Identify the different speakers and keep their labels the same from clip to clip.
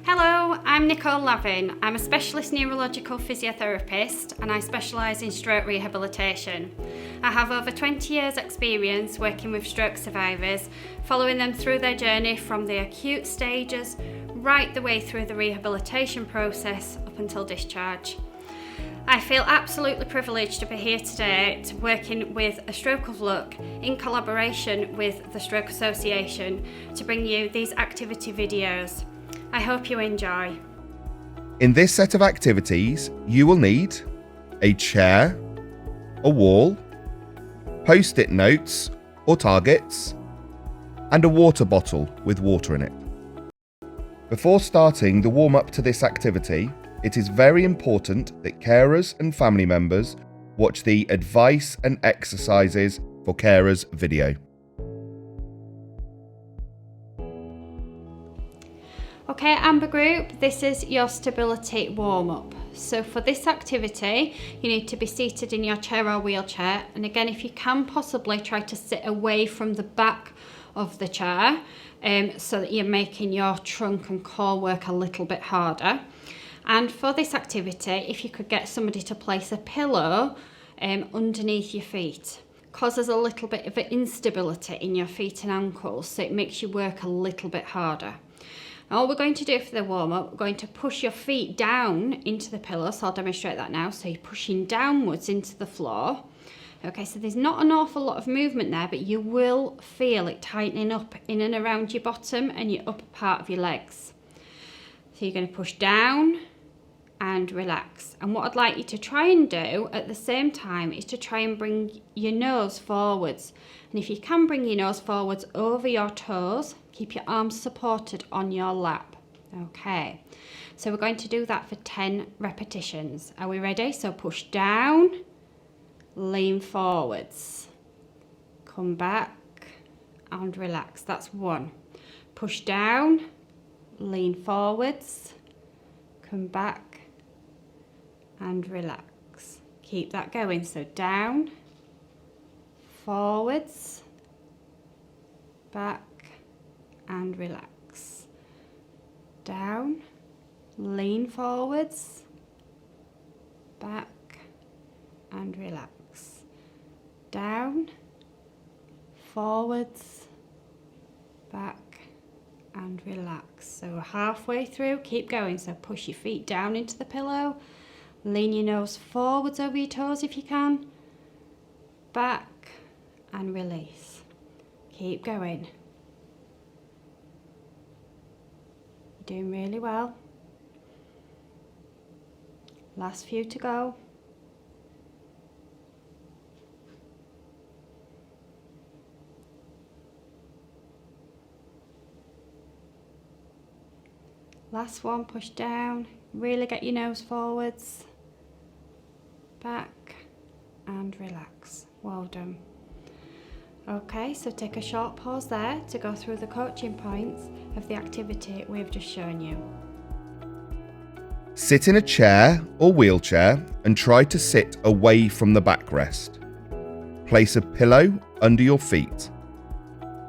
Speaker 1: Hello, I'm Nicole Lavin. I'm a specialist neurological physiotherapist and I specialise in stroke rehabilitation. I have over 20 years experience working with stroke survivors, following them through their journey from the acute stages right the way through the rehabilitation process up until discharge. I feel absolutely privileged to be here today working with A Stroke of Luck in collaboration with the Stroke Association to bring you these activity videos. I hope you enjoy.
Speaker 2: In this set of activities, you will need a chair, a wall, post-it notes or targets, and a water bottle with water in it. Before starting the warm-up to this activity, it is very important that carers and family members watch the Advice and Exercises for Carers video.
Speaker 1: Okay, Amber Group, this is your stability warm-up. So for this activity, you need to be seated in your chair or wheelchair. And again, if you can possibly try to sit away from the back of the chair so that you're making your trunk and core work a little bit harder. And for this activity, if you could get somebody to place a pillow underneath your feet. Causes a little bit of instability in your feet and ankles, so it makes you work a little bit harder. All we're going to do for the warm-up, we're going to push your feet down into the pillow, so I'll demonstrate that now. So you're pushing downwards into the floor. Okay, so there's not an awful lot of movement there, but you will feel it tightening up in and around your bottom and your upper part of your legs. So you're going to push down and relax. And what I'd like you to try and do at the same time is to try and bring your nose forwards. And if you can bring your nose forwards over your toes, keep your arms supported on your lap. Okay, so we're going to do that for 10 repetitions. Are we ready? So push down, lean forwards, come back and relax. That's 1. Push down, lean forwards, come back and relax. Keep that going. So down, forwards, back and relax. Down, lean forwards, back and relax. Down, forwards, back and relax. So we're halfway through, keep going. So push your feet down into the pillow, lean your nose forwards over your toes if you can, back and release. Keep going. You're doing really well. Last few to go. Last one, push down, really get your nose forwards, back and relax. Well done. Okay, so take a short pause there to go through the coaching points of the activity we've just shown you.
Speaker 2: Sit in a chair or wheelchair and try to sit away from the backrest. Place a pillow under your feet.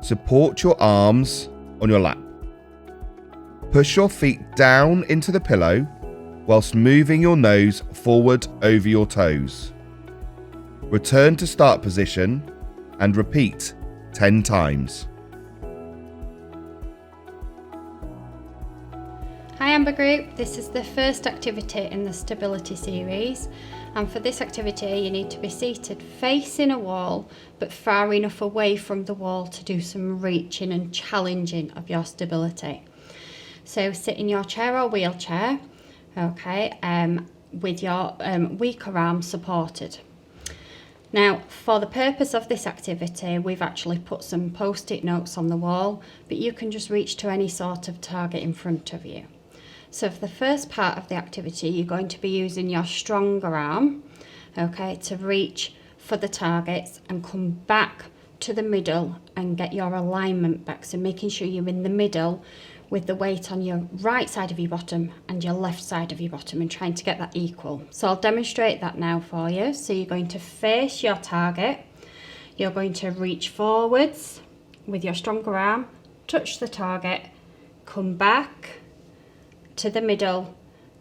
Speaker 2: Support your arms on your lap. Push your feet down into the pillow whilst moving your nose forward over your toes. Return to start position and repeat 10 times.
Speaker 1: Hi Amber Group, this is the first activity in the stability series, and for this activity you need to be seated facing a wall but far enough away from the wall to do some reaching and challenging of your stability. So sit in your chair or wheelchair, okay, with your weaker arms supported. Now, for the purpose of this activity, we've actually put some post-it notes on the wall, but you can just reach to any sort of target in front of you. So for the first part of the activity, you're going to be using your stronger arm, okay, to reach for the targets and come back to the middle and get your alignment back. So making sure you're in the middle with the weight on your right side of your bottom and your left side of your bottom and trying to get that equal. So I'll demonstrate that now for you. So you're going to face your target. You're going to reach forwards with your stronger arm, touch the target, come back to the middle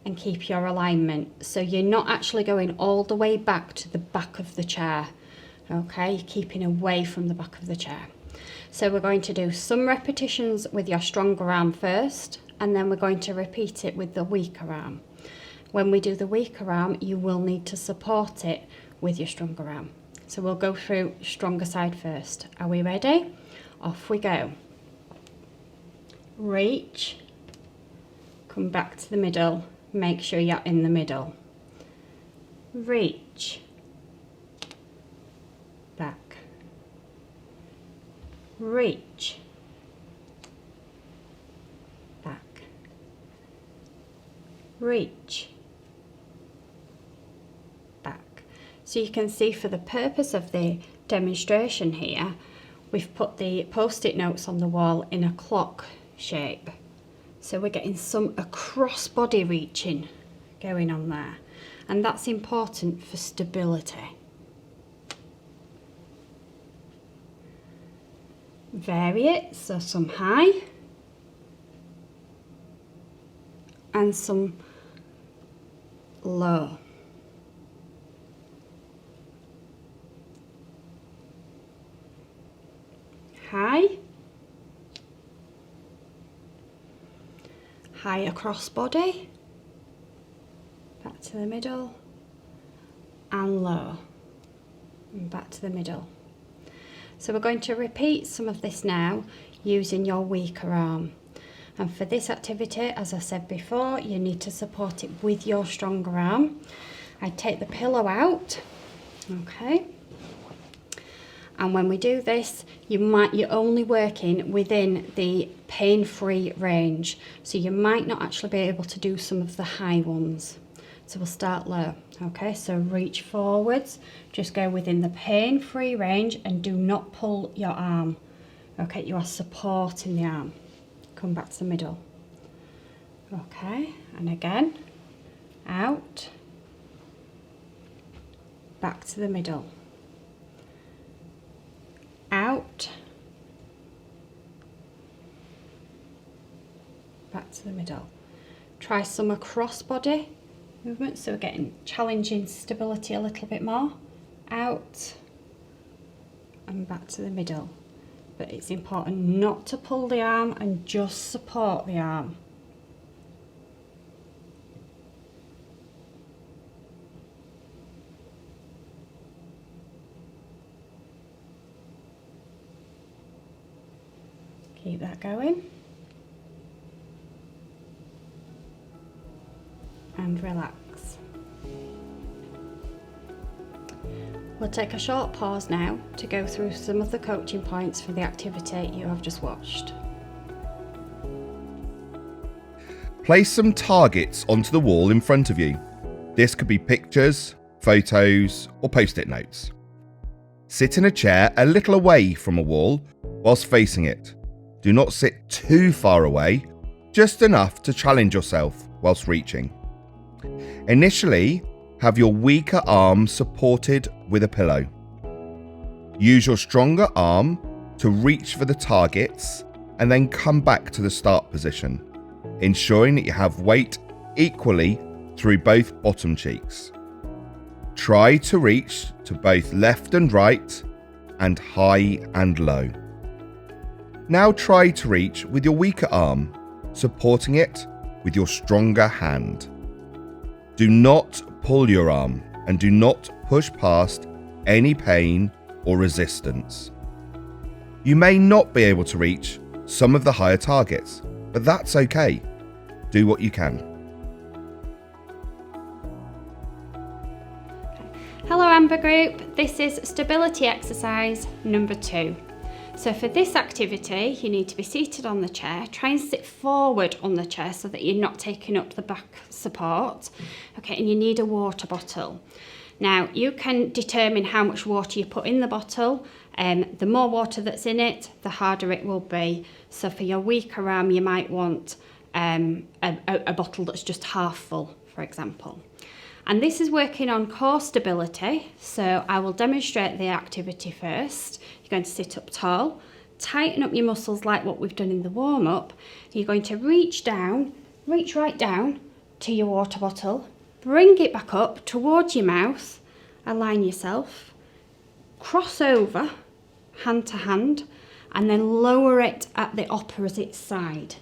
Speaker 1: and keep your alignment. So you're not actually going all the way back to the back of the chair. Okay, you're keeping away from the back of the chair. So we're going to do some repetitions with your stronger arm first, and then we're going to repeat it with the weaker arm. When we do the weaker arm, you will need to support it with your stronger arm. So we'll go through stronger side first. Are we ready? Off we go. Reach, come back to the middle, make sure you're in the middle. Reach, back, reach, back, reach, back. So you can see, for the purpose of the demonstration here, we've put the post-it notes on the wall in a clock shape. So we're getting some across body reaching going on there, and that's important for stability. Vary it, so some high and some low. High, high across body, back to the middle, and low, and back to the middle. So we're going to repeat some of this now using your weaker arm. And for this activity, as I said before, you need to support it with your stronger arm. I take the pillow out, okay? And when we do this, you're only working within the pain-free range. So you might not actually be able to do some of the high ones. So we'll start low. Okay, so reach forwards, just go within the pain-free range and do not pull your arm. Okay, you are supporting the arm. Come back to the middle. Okay, and again, out, back to the middle. Out, back to the middle. Try some across body movement, so we're getting challenging stability a little bit more. Out and back to the middle. But it's important not to pull the arm and just support the arm. Keep that going. And relax. We'll take a short pause now to go through some of the coaching points for the activity you have just watched.
Speaker 2: Place some targets onto the wall in front of you. This could be pictures, photos, or post-it notes. Sit in a chair a little away from a wall whilst facing it. Do not sit too far away, just enough to challenge yourself whilst reaching. Initially, have your weaker arm supported with a pillow. Use your stronger arm to reach for the targets and then come back to the start position, ensuring that you have weight equally through both bottom cheeks. Try to reach to both left and right and high and low. Now try to reach with your weaker arm, supporting it with your stronger hand. Do not pull your arm and do not push past any pain or resistance. You may not be able to reach some of the higher targets, but that's okay. Do what you can.
Speaker 1: Hello Amber Group, this is stability exercise number 2. So for this activity, you need to be seated on the chair. Try and sit forward on the chair so that you're not taking up the back support. Okay, and you need a water bottle. Now, you can determine how much water you put in the bottle. The more water that's in it, the harder it will be. So for your weaker arm, you might want a bottle that's just half full, for example. And this is working on core stability, so I will demonstrate the activity first. You're going to sit up tall, tighten up your muscles like what we've done in the warm-up. You're going to reach down reach right down to your water bottle, bring it back up towards your mouth, align yourself, cross over, hand to hand, and then lower it at the opposite side.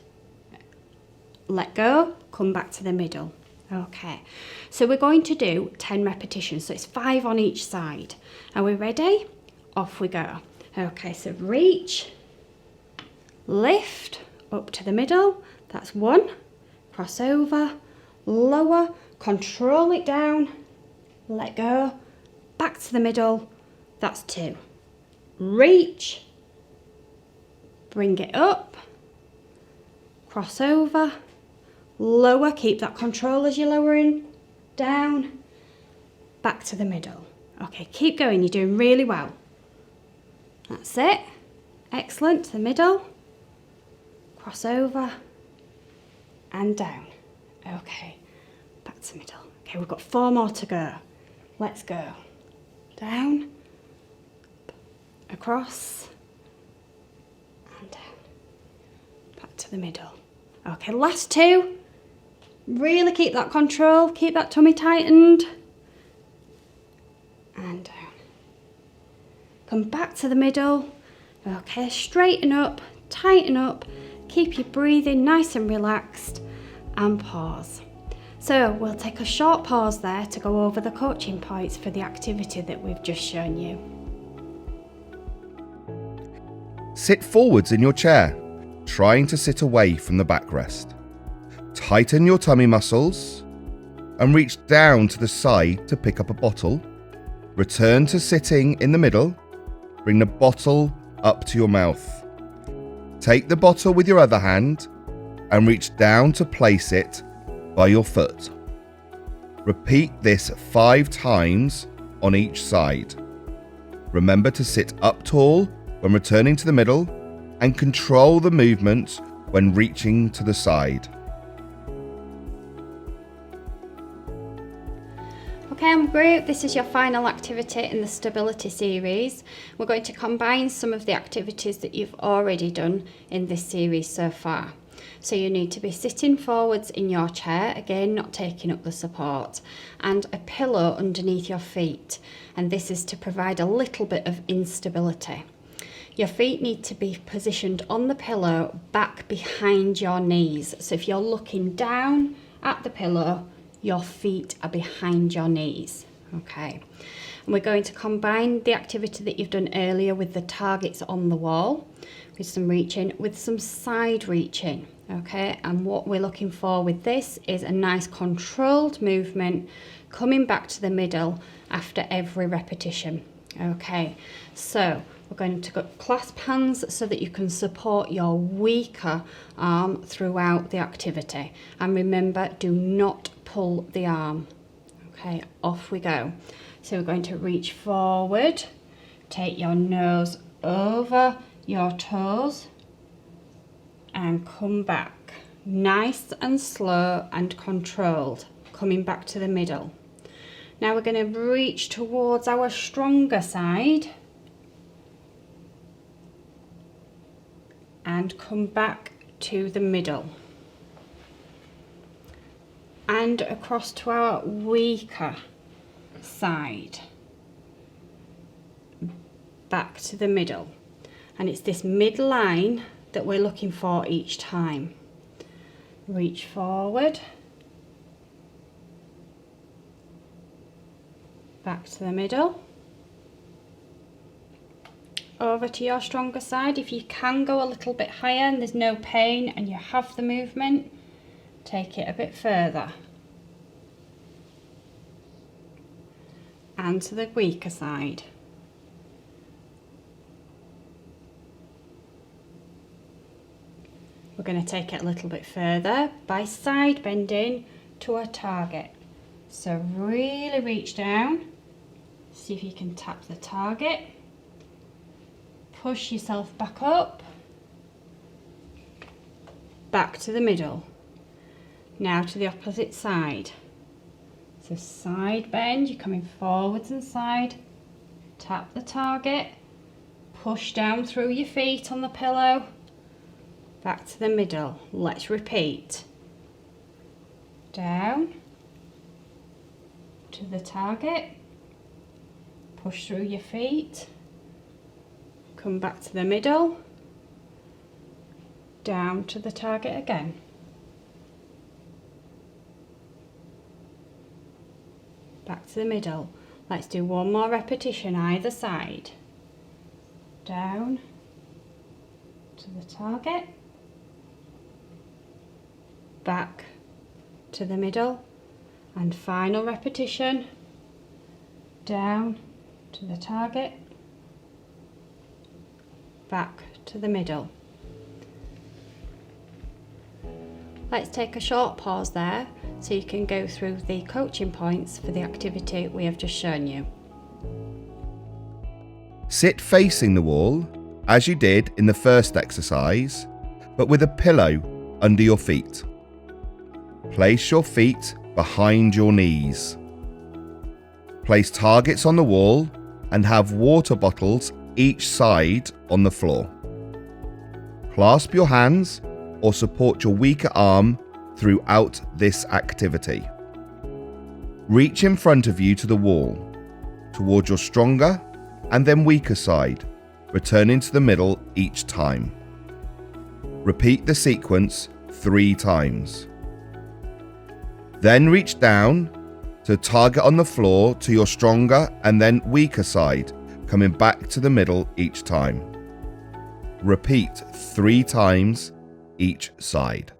Speaker 1: Let go, come back to the middle. Okay, so we're going to do 10 repetitions, so it's 5 on each side. Are we ready? Off we go. Okay, so reach, lift, up to the middle, that's 1, cross over, lower, control it down, let go, back to the middle, that's 2. Reach, bring it up, cross over, lower, keep that control as you're lowering, down, back to the middle. Okay, keep going, you're doing really well. That's it, excellent, to the middle, cross over, and down. Okay, back to the middle. Okay, we've got 4 more to go. Let's go. Down, across, and down. Back to the middle. Okay, last 2. Really keep that control, keep that tummy tightened. And down. Come back to the middle. Okay, straighten up, tighten up, keep your breathing nice and relaxed, and pause. So we'll take a short pause there to go over the coaching points for the activity that we've just shown you.
Speaker 2: Sit forwards in your chair, trying to sit away from the backrest. Tighten your tummy muscles and reach down to the side to pick up a bottle. Return to sitting in the middle. Bring the bottle up to your mouth. Take the bottle with your other hand and reach down to place it by your foot. Repeat this 5 times on each side. Remember to sit up tall when returning to the middle and control the movement when reaching to the side.
Speaker 1: Okay, group, this is your final activity in the stability series. We're going to combine some of the activities that you've already done in this series so far. So you need to be sitting forwards in your chair, again not taking up the support, and a pillow underneath your feet, and this is to provide a little bit of instability. Your feet need to be positioned on the pillow back behind your knees. So if you're looking down at the pillow, your feet are behind your knees. Okay, and we're going to combine the activity that you've done earlier with the targets on the wall, with some reaching, with some side reaching. Okay, and what we're looking for with this is a nice controlled movement coming back to the middle after every repetition. Okay, so we're going to go clasp hands so that you can support your weaker arm throughout the activity. And remember, do not pull the arm. Okay, off we go. So we're going to reach forward, take your nose over your toes and come back. Nice and slow and controlled, coming back to the middle. Now we're going to reach towards our stronger side and come back to the middle and across to our weaker side, back to the middle, and it's this midline that we're looking for each time. Reach forward, back to the middle, over to your stronger side. If you can go a little bit higher and there's no pain and you have the movement, take it a bit further. And to the weaker side. We're going to take it a little bit further by side bending to a target. So really reach down, see if you can tap the target, push yourself back up, back to the middle. Now to the opposite side. So side bend, you're coming forwards and side, tap the target, push down through your feet on the pillow, back to the middle. Let's repeat. down to the target, push through your feet, come back to the middle, down to the target again. Back to the middle. Let's do one more repetition either side. Down to the target, back to the middle, and final repetition. Down to the target, back to the middle. Let's take a short pause there so you can go through the coaching points for the activity we have just shown you.
Speaker 2: Sit facing the wall, as you did in the first exercise, but with a pillow under your feet. Place your feet behind your knees. Place targets on the wall and have water bottles each side on the floor. Clasp your hands or support your weaker arm throughout this activity. Reach in front of you to the wall, towards your stronger and then weaker side, returning to the middle each time. Repeat the sequence 3 times. Then reach down to target on the floor to your stronger and then weaker side, coming back to the middle each time. Repeat 3 times each side.